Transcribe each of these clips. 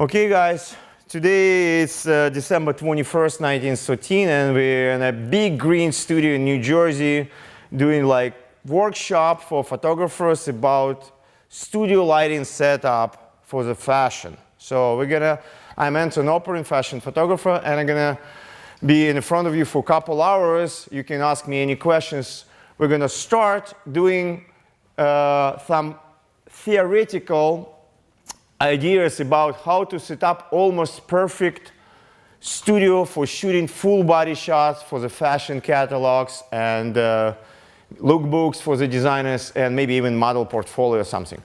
Okay guys, today it's December 21st, 1913, and we're in a big green studio in New Jersey doing like workshop for photographers about studio lighting setup for the fashion. So I'm an operating fashion photographer, and I'm gonna be in front of you for a couple hours. You can ask me any questions. We're gonna start doing some theoretical ideas about how to set up almost perfect studio for shooting full body shots for the fashion catalogs and lookbooks for the designers, and maybe even model portfolio or something.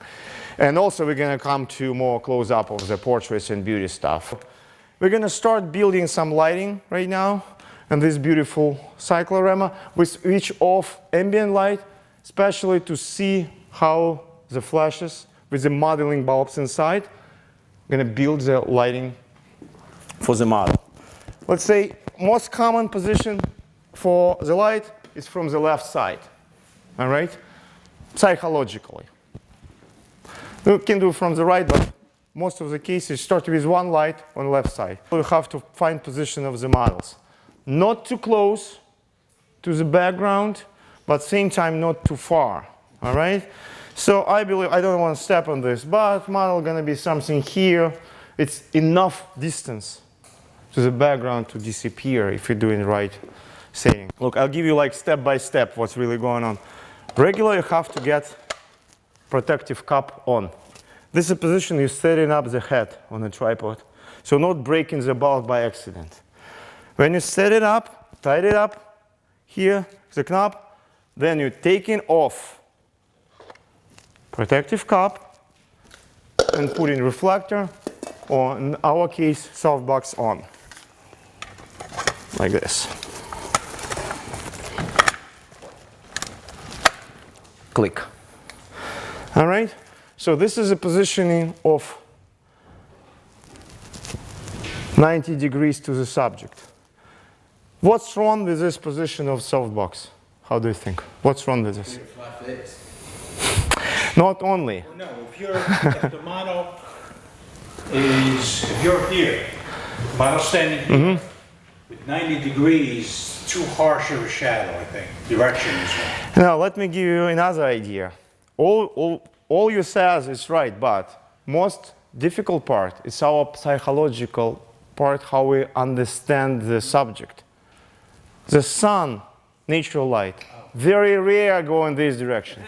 And also we're going to come to more close-up of the portraits and beauty stuff. We're going to start building some lighting right now and this beautiful cyclorama with switch off ambient light, especially to see how the flashes with the modeling bulbs inside. I'm going to build the lighting for the model. Let's say most common position for the light is from the left side. All right? Psychologically. You can do from the right, but most of the cases start with one light on the left side. You have to find position of the models. Not too close to the background, but same time not too far. All right? So I believe, I don't want to step on this, but model going to be something here. It's enough distance to the background to disappear if you're doing the right setting. Look, I'll give you like step by step what's really going on. Regularly, you have to get protective cap on. This is a position you're setting up the head on a tripod, so not breaking the bulb by accident. When you set it up, tight it up, here, the knob, then you're taking off protective cap and putting reflector, or in our case, softbox on, like this. Click. All right? So this is a positioning of 90 degrees to the subject. What's wrong with this position of softbox? How do you think? What's wrong with this? Not only. Well, no, if the model is, if you're here, model standing here, with 90 degrees, too harsh of a shadow, I think. Direction is wrong. Now, let me give you another idea. All you says is right, but most difficult part is our psychological part, how we understand the subject. The sun, natural light, very rare go in this direction.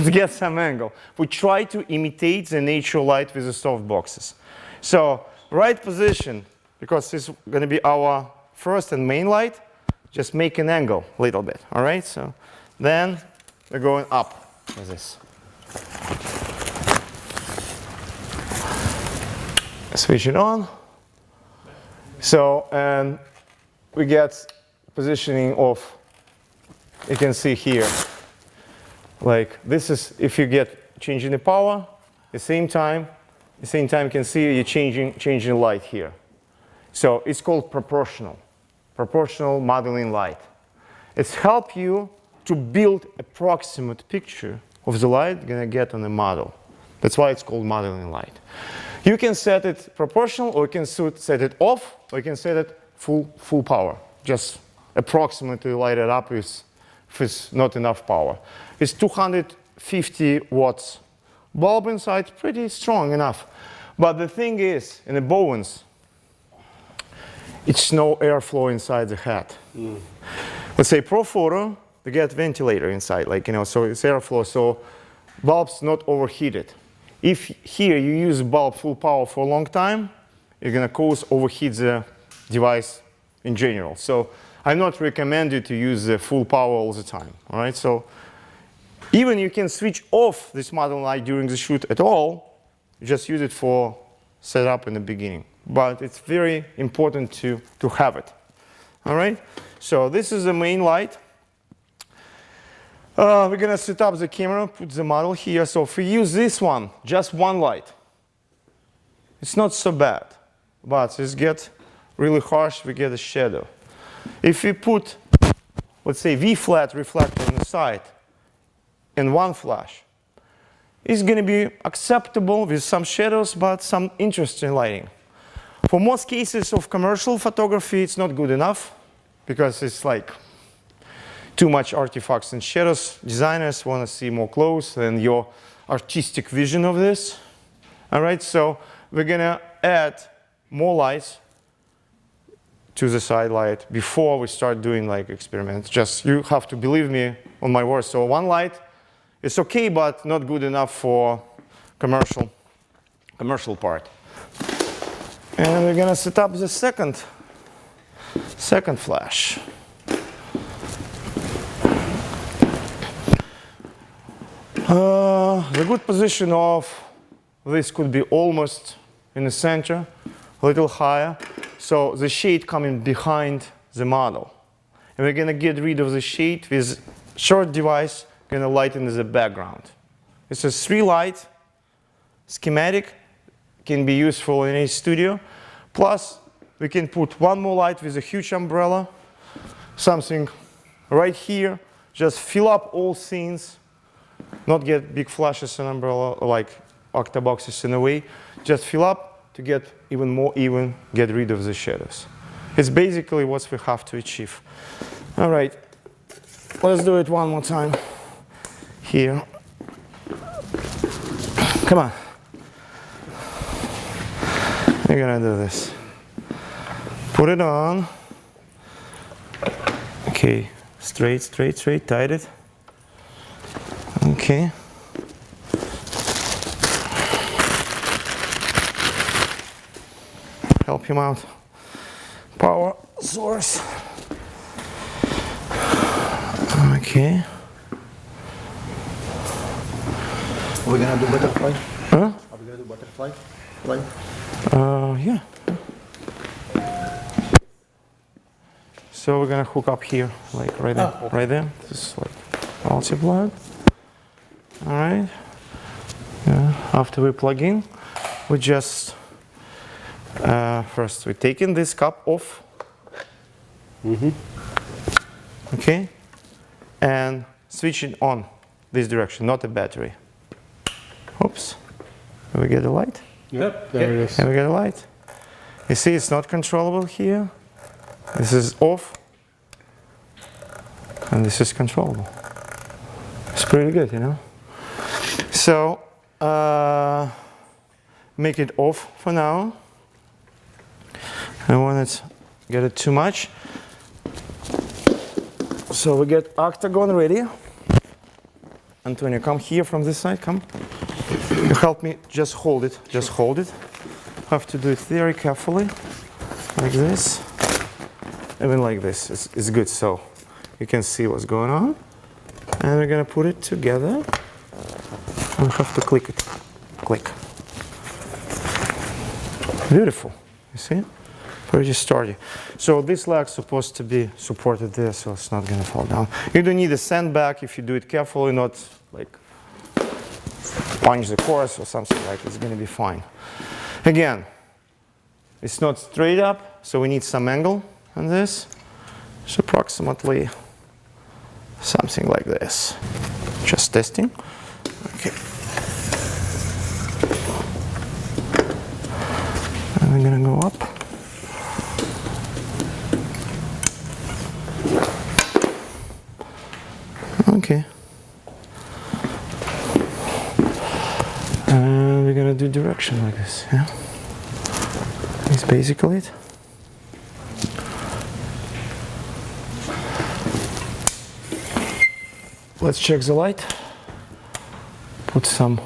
To get some angle. We try to imitate the natural light with the soft boxes. So, right position, because this is going to be our first and main light, just make an angle a little bit, all right? So, then we're going up with this. Switch it on. So, and we get positioning of, you can see here, like this is if you get changing the power, at the same time you can see you're changing light here. So it's called proportional modeling light. It's help you to build approximate picture of the light you're gonna get on the model. That's why it's called modeling light. You can set it proportional, or you can set it off, or you can set it full power. Just approximately light it up with if it's not enough power. It's 250 watts bulb inside, pretty strong enough. But the thing is, in the Bowens, it's no airflow inside the head. Let's say Pro Photo, they get ventilator inside, like, you know, so it's airflow, so bulb's not overheated. If here you use bulb full power for a long time, you're gonna cause overheat the device in general. So I'm not recommended to use the full power all the time, all right? So even you can switch off this model light during the shoot at all, you just use it for setup in the beginning. But it's very important to have it, all right? So this is the main light. We're gonna set up the camera, put the model here. So if we use this one, just one light, it's not so bad, but it gets really harsh, we get a shadow. If we put, let's say, V-flat reflector on the side and one flash, it's going to be acceptable with some shadows, but some interesting lighting. For most cases of commercial photography, it's not good enough because it's like too much artifacts and shadows. Designers want to see more close and your artistic vision of this. All right, so we're gonna add more lights to the side light before we start doing like experiments. Just you have to believe me on my word. So one light is okay, but not good enough for commercial part. And we're gonna set up the second flash. The good position of this could be almost in the center, a little higher. So the shade coming behind the model. And we're gonna get rid of the shade with short device, gonna lighten the background. It's a 3-light schematic, can be useful in a studio. Plus, we can put one more light with a huge umbrella, something right here, just fill up all scenes, not get big flashes and umbrella like octaboxes in a way, just fill up to get even more even, get rid of the shadows. It's basically what we have to achieve. All right, let's do it one more time here. Come on. You're gonna do this. Put it on. Okay, straight, tight it. Okay. Help him out. Power source. Okay. Are we gonna do butterfly? Huh? Are we gonna do butterfly? Like? Yeah. So we're gonna hook up here, like right there, okay. right there. This is like multi-plug. All right. Yeah. After we plug in, we just first we're taking this cap off. Okay, and switch it on this direction, not a battery. Oops. Do we get a light? Yep, there it is. And we get a light. You see, it's not controllable here. This is off, and this is controllable. It's pretty good, you know. So make it off for now. I don't want to get it too much. So we get octagon ready. Antonio, come here from this side, come. You help me, just hold it, just hold it. Have to do it very carefully, like this. Even like this, it's good so you can see what's going on. And we're gonna put it together. We have to click it, click. Beautiful, you see? Pretty sturdy. So this leg's supposed to be supported there, so it's not gonna fall down. You don't need a sandbag if you do it carefully, not like punch the course or something like that. It's gonna be fine. Again, it's not straight up, so we need some angle on this. It's approximately something like this. Just testing. Okay. And we're gonna go up. Okay. And we're gonna do direction like this, yeah? That's basically it. Let's check the light. Put some.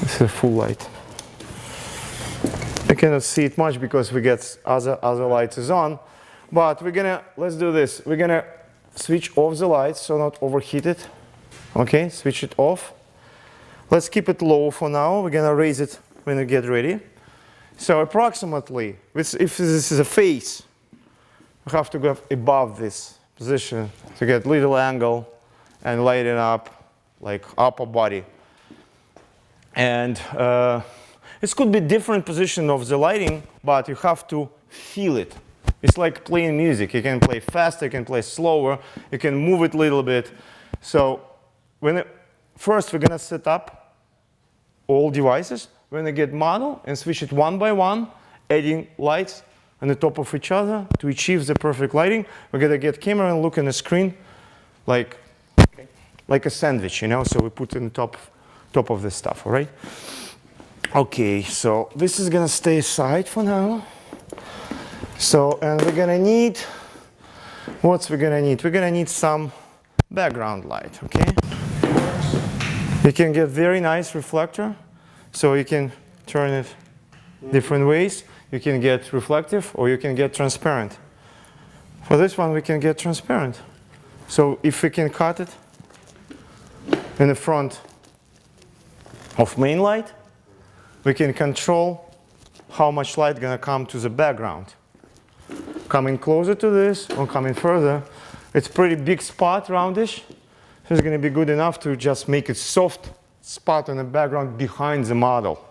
This is a full light. I cannot see it much because we get other lights is on. But let's do this. We're gonna switch off the lights so not overheat it. Okay, switch it off. Let's keep it low for now. We're gonna raise it when we get ready. So approximately, if this is a face, we have to go above this position to get little angle and lighten up like upper body. And it could be different position of the lighting, but you have to feel it. It's like playing music. You can play faster, you can play slower, you can move it a little bit. So first we're gonna set up all devices. We're gonna get model and switch it one by one, adding lights on the top of each other to achieve the perfect lighting. We're gonna get camera and look on the screen like a sandwich, you know, so we put in the top of this stuff, all right? Okay, so this is gonna stay aside for now. So, and we're gonna need, what's we're gonna need? We're gonna need some background light, okay? You can get very nice reflector, so you can turn it different ways. You can get reflective or you can get transparent. For this one, we can get transparent. So if we can cut it in the front of main light, we can control how much light gonna come to the background. Coming closer to this or coming further, it's pretty big spot, roundish. So it's gonna be good enough to just make it soft spot in the background behind the model.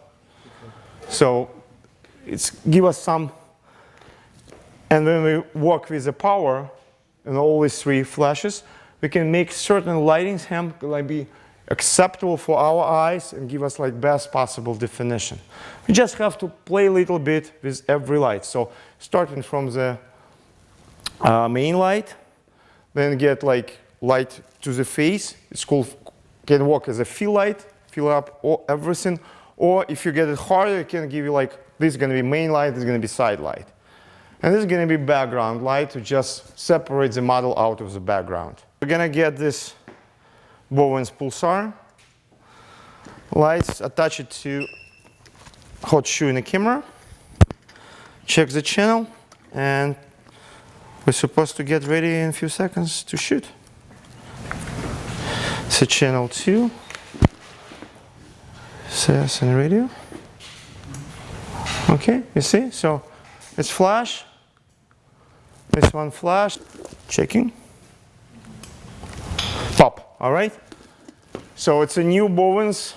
So it's give us some, and when we work with the power and all these three flashes, we can make certain lighting scheme like be acceptable for our eyes and give us like best possible definition. We just have to play a little bit with every light. So starting from the main light, then get like light to the face. It's called, can work as a fill light, fill up all, everything. Or if you get it harder, it can give you like, this is gonna be main light, this is gonna be side light. And this is gonna be background light to just separate the model out of the background. We're gonna get this Bowens pulsar lights, attach it to hot shoe in the camera, check the channel, and we're supposed to get ready in a few seconds to shoot. So channel 2, CS and radio. Okay, you see? So it's flash, this one flash, checking, pop, all right? So it's a new Bowens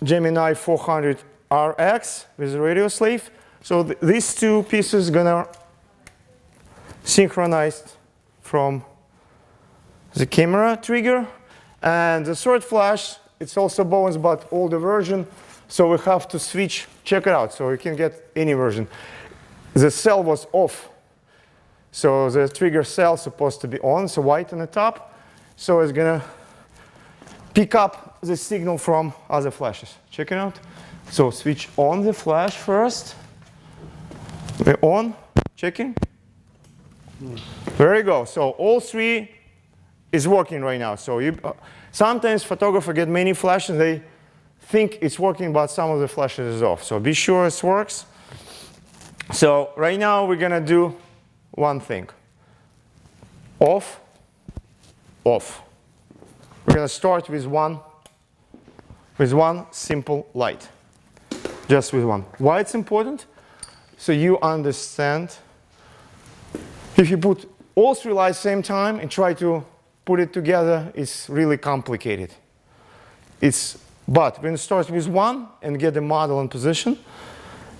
Gemini 400 RX with a radio slave. So these two pieces gonna synchronize from the camera trigger. And the third flash, it's also Bowens but older version. So we have to switch, check it out, so you can get any version. The cell was off. So the trigger cell supposed to be on, so white on the top. So it's gonna pick up the signal from other flashes. Check it out. So switch on the flash first. We're on, checking. There you go. So all three is working right now. So you, sometimes photographers get many flashes, they think it's working, but some of the flashes is off. So be sure it works. So right now we're gonna do one thing. Off, off. We're gonna start with one simple light. Just with one. Why it's important? So you understand. If you put all three lights same time and try to put it together, it's really complicated. But when you start with one and get the model in position,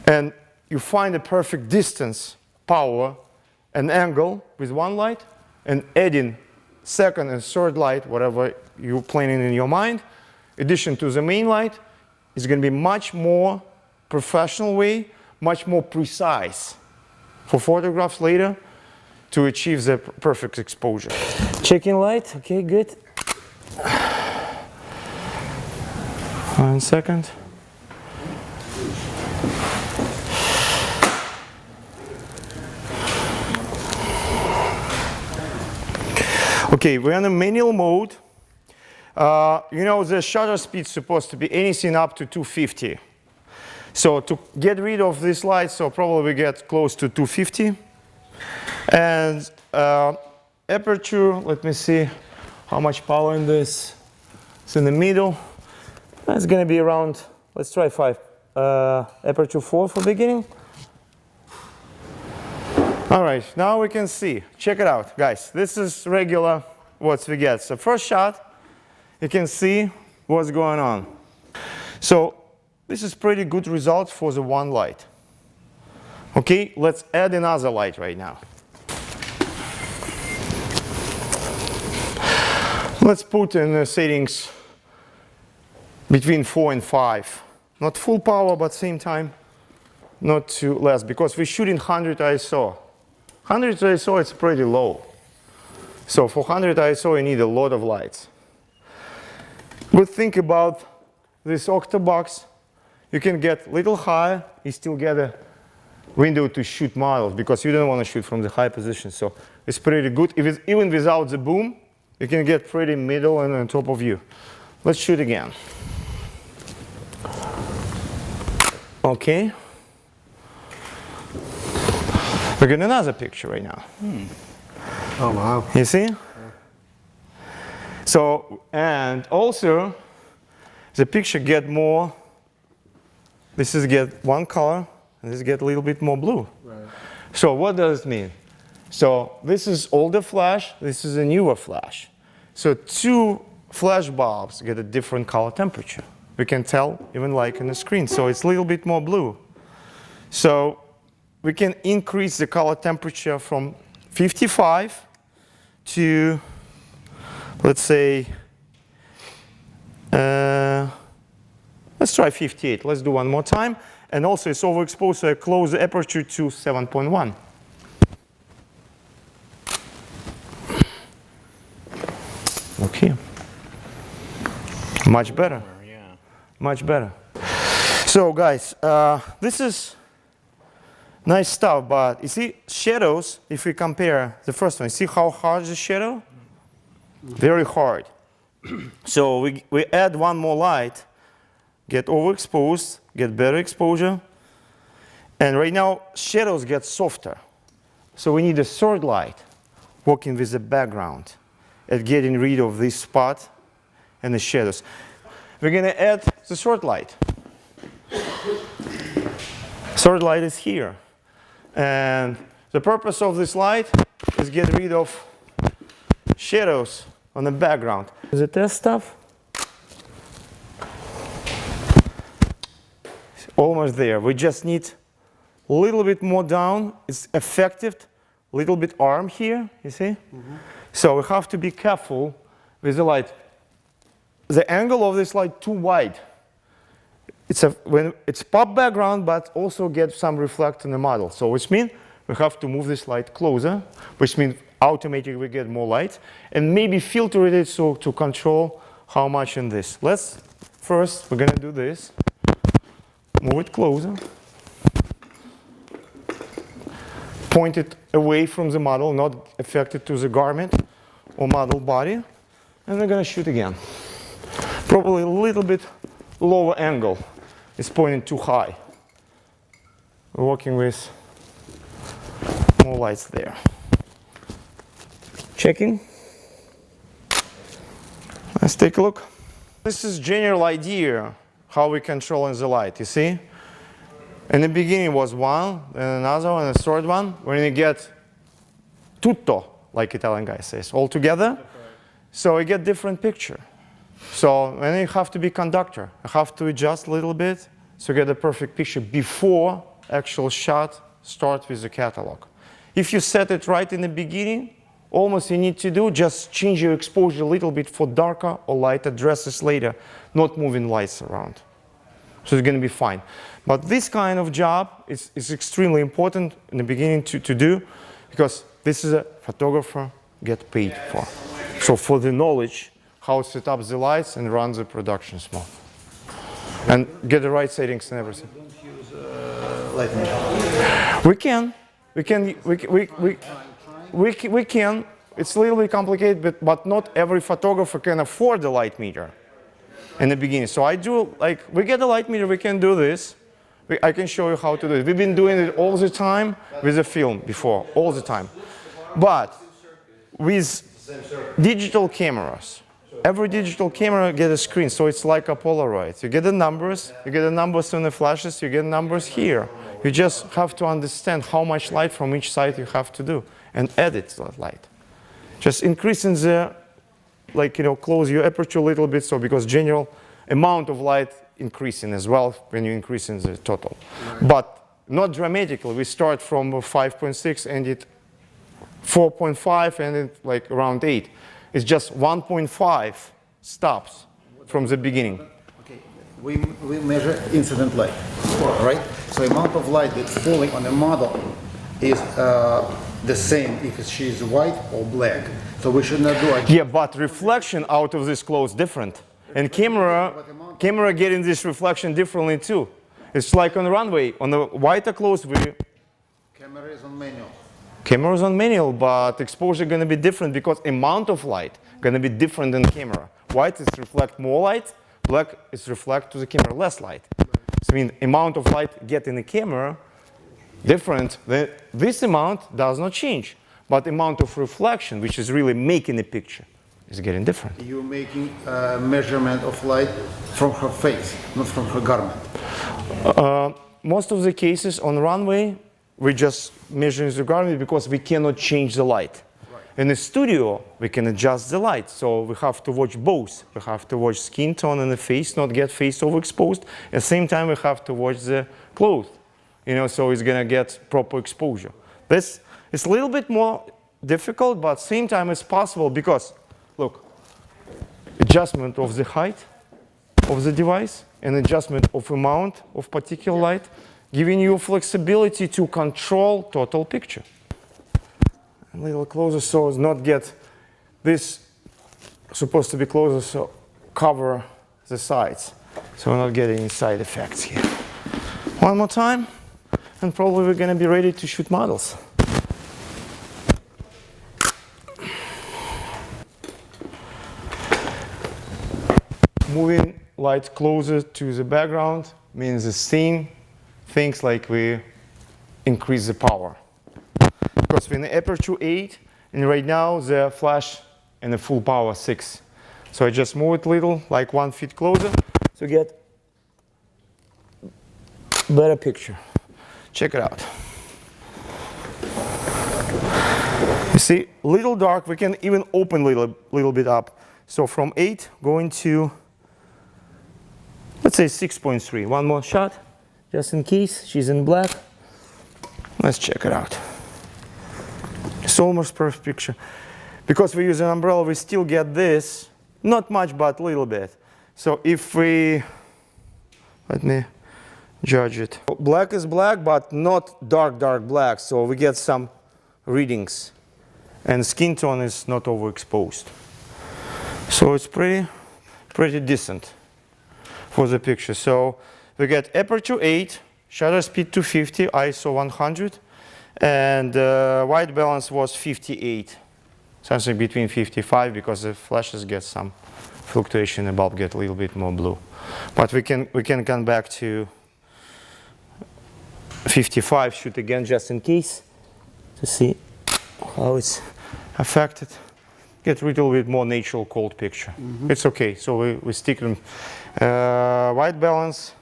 and you find the perfect distance, power, and angle with one light, and adding second and third light, whatever you're planning in your mind, addition to the main light, is going to be much more professional way, much more precise for photographs later to achieve the perfect exposure. Checking light, okay, good. 1 second. Okay, we're in a manual mode. You know, the shutter speed is supposed to be anything up to 250. So to get rid of this light, so probably we get close to 250. And aperture, let me see how much power in this. It's in the middle. It's going to be around, let's try 5. Aperture 4 for beginning. All right, now we can see. Check it out, guys. This is regular what we get. So first shot, you can see what's going on. So this is pretty good result for the one light. Okay, let's add another light right now. Let's put in the settings between 4 and 5. Not full power, but same time, not too less, because we're shooting 100 ISO. 100 ISO, it's pretty low. So for 100 ISO, you need a lot of lights. But think about this octobox. You can get a little higher, you still get a window to shoot models, because you don't want to shoot from the high position. So it's pretty good. If it's, even without the boom, you can get pretty middle and on top of you. Let's shoot again. Okay. We got another picture right now. Oh, wow. You see? So, and also, the picture get more, this is get one color, and this get a little bit more blue. Right. So what does it mean? So this is older flash, this is a newer flash. So two flash bulbs get a different color temperature. We can tell even like on the screen. So it's a little bit more blue. So we can increase the color temperature from 55 to, let's say, let's try 58. Let's do one more time. And also it's overexposed, so I close the aperture to 7.1. Okay. Much better. Yeah. Much better. So guys, this is nice stuff, but you see shadows, if we compare the first one, see how hard is the shadow? Very hard. So we add one more light, get overexposed, get better exposure. And right now, shadows get softer. So we need a third light working with the background and getting rid of this spot and the shadows. We're going to add the third light. Third light is here. And the purpose of this light is get rid of shadows on the background. The test stuff. Almost there. We just need a little bit more down. It's effective. A little bit arm here, you see? Mm-hmm. So we have to be careful with the light. The angle of this light too wide. When it's pop background, but also get some reflect in the model. So which means we have to move this light closer, which means automatically we get more light, and maybe filter it so to control how much in this. Let's first, we're gonna do this. Move it closer. Point it away from the model, not affected to the garment or model body. And we're gonna shoot again. Probably a little bit lower angle. It's pointing too high. We're working with more lights there. Checking. Let's take a look. This is general idea how we control in the light, you see? In the beginning was one, then another one, and a third one. When you get tutto, like Italian guy says, all together, so you get different picture. So then you have to be conductor. You have to adjust a little bit to get a perfect picture before actual shot start with the catalog. If you set it right in the beginning, almost you need to do just change your exposure a little bit for darker or lighter dresses later, not moving lights around. So it's going to be fine. But this kind of job is extremely important in the beginning to do, because this is a photographer get paid for. So for the knowledge, how to set up the lights and run the production smooth. And get the right settings and everything. Don't use light meter. We can. It's a little bit complicated, but not every photographer can afford a light meter in the beginning. So I do, like, we get a light meter, we can do this. I can show you how to do it. We've been doing it all the time with the film before, all the time. But with digital cameras, every digital camera gets a screen, so it's like a Polaroid. You get the numbers on the flashes, you get numbers here. You just have to understand how much light from each side you have to do and edit that light. Just increasing the, like, close your aperture a little bit, so because general amount of light increasing as well when you're increasing the total. Right. But not dramatically. We start from 5.6 and it 4.5 and it like around 8. It's just 1.5 stops from the beginning. Okay, we measure incident light, right? So amount of light that's falling on the model is the same if she's white or black. So we should not do a Yeah, but reflection out of this clothes different. And camera getting this reflection differently too. It's like on the runway. On the whiter clothes, camera is on manual. camera's on manual, but exposure gonna be different because amount of light gonna be different than camera. White is reflect more light, black is reflect to the camera less light. So I mean, amount of light get in the camera different. This amount does not change, but amount of reflection, which is really making the picture, is getting different. You're making a measurement of light from her face, not from her garment. Most of the cases on runway, we just measuring the garment because we cannot change the light. In the studio, we can adjust the light, so we have to watch both. We have to watch skin tone and the face, not get face overexposed. At the same time, we have to watch the clothes, so it's gonna get proper exposure. This is a little bit more difficult, but at the same time it's possible because, look, adjustment of the height of the device and adjustment of amount of particular light, giving you flexibility to control total picture. A little closer so as not get this supposed to be closer, so cover the sides, so we're not getting any side effects here. One more time, and probably we're going to be ready to shoot models. Moving light closer to the background means the same things like we increase the power. Because we're in the aperture 8, and right now the flash in the full power 6. So I just move it a little, like 1 foot closer, to get better picture. Check it out. You see, little dark, we can even open little bit up. So from 8 going to, let's say 6.3. One more shot, just in case she's in black. Let's check it out. It's almost perfect picture. Because we use an umbrella, we still get this, not much, but a little bit. So if we, let me judge it. Black is black, but not dark black, so we get some readings. And skin tone is not overexposed. So it's pretty decent for the picture. So we get aperture 8, shutter speed 250, ISO 100, and white balance was 58, something between 55 because the flashes get some fluctuation, the bulb get a little bit more blue. But we can come back to 55, shoot again just in case to see how it's affected. Get a little bit more natural cold picture. It's okay, so we stick them. White balance,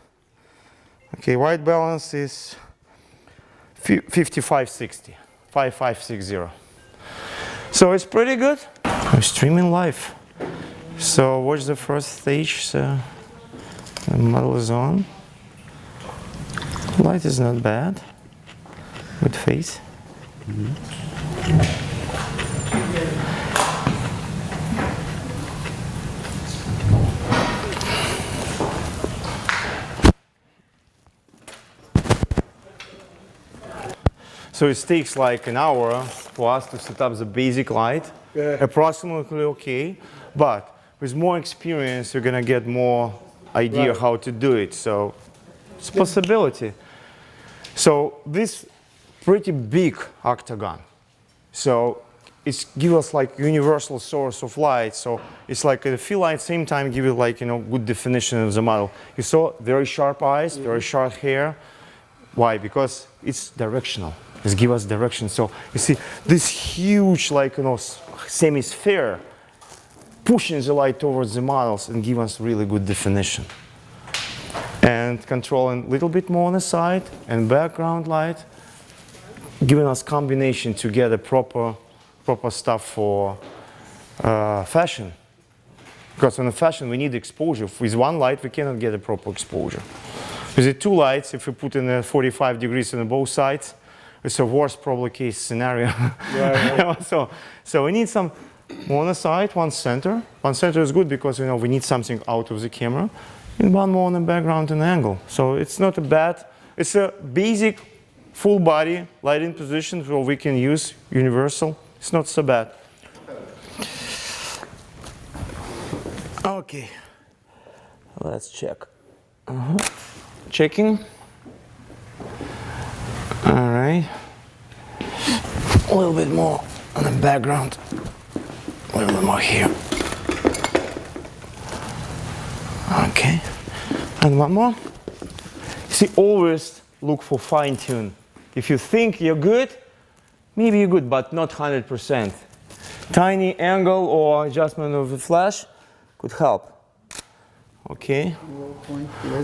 okay, white balance is 5560, 5560. So it's pretty good. We're streaming live. So watch the first stage. So the model is on. Light is not bad. Good face. So it takes like an hour for us to set up the basic light, approximately okay, but with more experience you're gonna get more idea how to do it, so it's a possibility. So this pretty big octagon, so it's give us like universal source of light, so it's like a fill light, same time give it like, good definition of the model. You saw very sharp eyes, very sharp hair. Why? Because it's directional. It gives us direction. So you see this huge, like, semi-sphere pushing the light towards the models and give us really good definition. And controlling a little bit more on the side and background light, giving us combination to get a proper stuff for fashion. Because in the fashion we need exposure. With one light we cannot get a proper exposure. With the two lights, if we put in 45 degrees on both sides, it's a worst probably case scenario. So we need some one on the side, one center. One center is good because we need something out of the camera. And one more on the background and angle. So it's not a bad, it's a basic full body lighting position where we can use universal. It's not so bad. Okay, let's check. Checking. All right. A little bit more on the background. A little bit more here. Okay. And one more. See, always look for fine tune. If you think you're good, maybe you're good, but not 100%. Tiny angle or adjustment of the flash could help. Okay.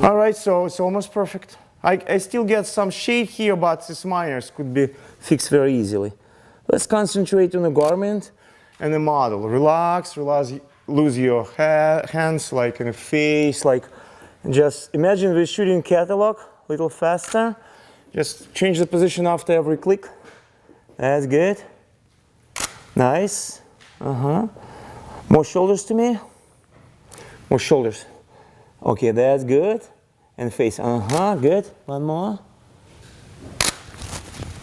All right, so it's almost perfect. I still get some shade here, but these minors could be fixed very easily. Let's concentrate on the garment and the model. Relax, lose your hands, like in the face, like, and just imagine we're shooting catalog a little faster. Just change the position after every click. That's good. Nice. More shoulders to me. More shoulders. Okay, that's good. And face. Good. One more.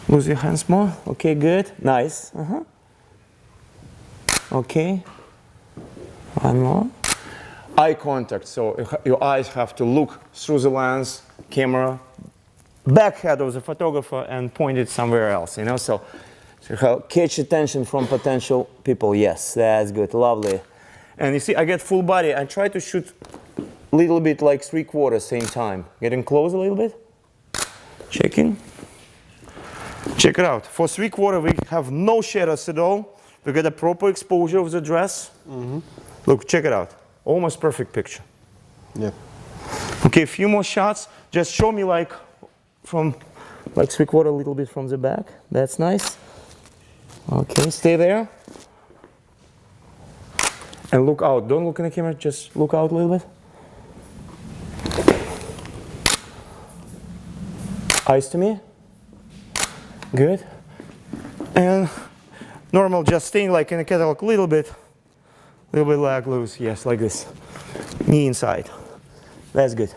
Lose your hands more. Okay, good. Nice. Okay. One more. Eye contact. So your eyes have to look through the lens, camera, back head of the photographer and point it somewhere else, you know? So catch attention from potential people. Yes, that's good. Lovely. And you see, I get full body. I try to shoot a little bit like 3/4 same time. Getting close a little bit. Checking. Check it out. For 3/4, we have no shadows at all. We get a proper exposure of the dress. Look, check it out. Almost perfect picture. Yeah. Okay, a few more shots. Just show me like from like 3/4 a little bit from the back. That's nice. Okay, stay there. And look out. Don't look in the camera, just look out a little bit. Eyes to me. Good. And normal, just staying like in the catalog a little bit leg loose. Yes, like this. Knee inside. That's good.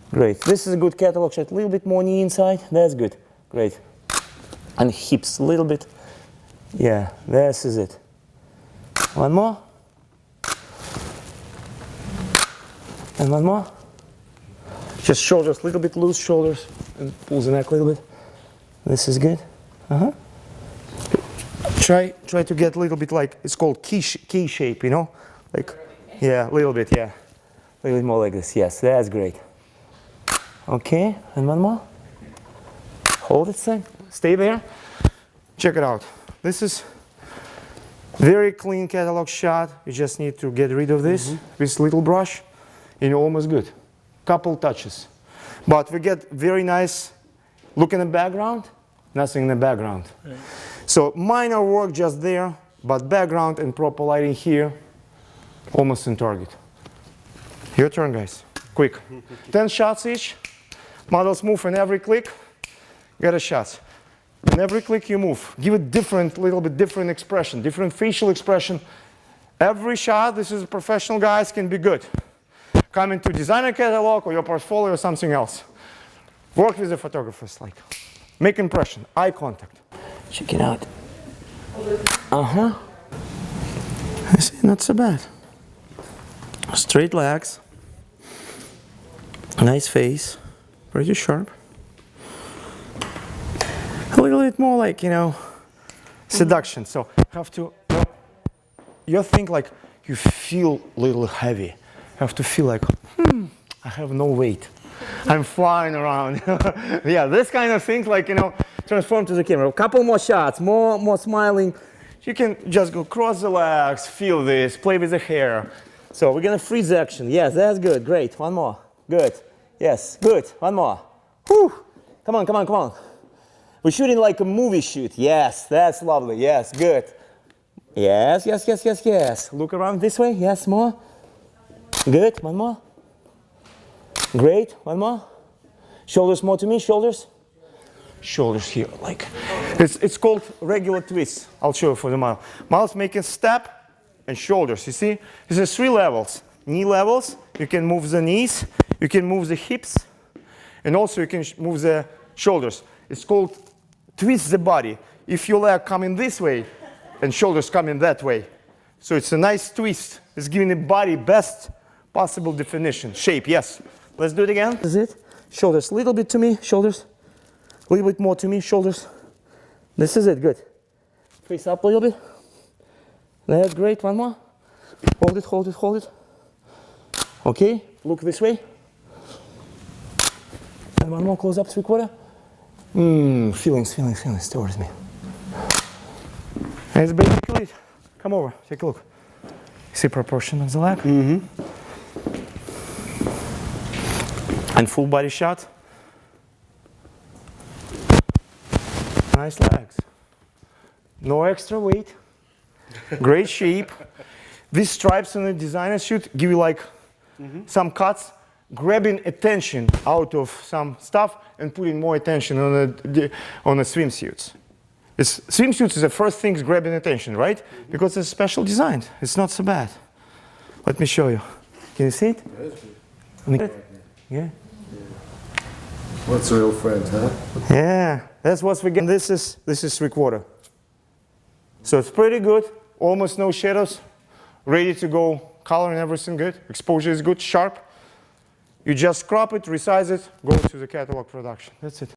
Great. This is a good catalog shot. A little bit more knee inside. That's good. Great. And hips a little bit. Yeah, this is it. One more. And one more. Just shoulders, a little bit loose shoulders. And pull the neck a little bit. This is good. Try to get a little bit like, it's called key shape, you know? Like, yeah, a little bit, yeah. A little bit more like this. Yes, that's great. Okay, and one more. Hold it, stay there. Check it out. This is very clean catalog shot. You just need to get rid of this with little brush, and you're almost good. Couple touches. But we get very nice look in the background, nothing in the background. Right. So minor work just there, but background and proper lighting here, almost in target. Your turn, guys. Quick. 10 shots each. Models move in every click. Get a shot. In every click you move. Give it different, little bit different expression, different facial expression. Every shot, this is professional guys, can be good. Come into designer catalog or your portfolio or something else. Work with the photographers, like make impression, eye contact. Check it out. I see, not so bad. Straight legs, nice face, pretty sharp. A little bit more like, you know, seduction. So have to, you think like you feel a little heavy. Have to feel like, I have no weight. I'm flying around. Yeah, this kind of things, like, you know, transform to the camera. A couple more shots, more smiling. You can just go cross the legs, feel this, play with the hair. So we're gonna freeze action. Yes, that's good, great. One more, good. Yes, good, one more. Whew. Come on, come on, come on. We're shooting like a movie shoot. Yes, that's lovely. Yes, good. Yes, yes, yes, yes, yes. Look around this way. Yes, more. Good, one more. Great, one more. Shoulders more to me, shoulders. Shoulders here, like, it's called regular twist. I'll show you for the model. Models make a step and shoulders, you see? This is 3 levels. Knee levels, you can move the knees, you can move the hips, and also you can move the shoulders. It's called twist the body. If your leg coming this way and shoulders coming that way. So it's a nice twist. It's giving the body best possible definition. Shape, yes. Let's do it again. This is it. Shoulders, a little bit to me, shoulders. A little bit more to me, shoulders. This is it, good. Face up a little bit. That's great, one more. Hold it, hold it, hold it. Okay, look this way. And one more, close up, 3/4. Feelings towards me. That's basically it. Come over, take a look. See proportion of the leg? And full body shot. Nice legs. No extra weight. Great shape. These stripes on the designer suit give you like some cuts, grabbing attention out of some stuff and putting more attention on the swimsuits. Swimsuits is the first things grabbing attention, right? Because it's special designed. It's not so bad. Let me show you. Can you see it? Yeah. What's a real friend, huh? Yeah, that's what we get. This is 3/4. So it's pretty good. Almost no shadows. Ready to go. Color and everything good. Exposure is good, sharp. You just crop it, resize it, go to the catalog production. That's it.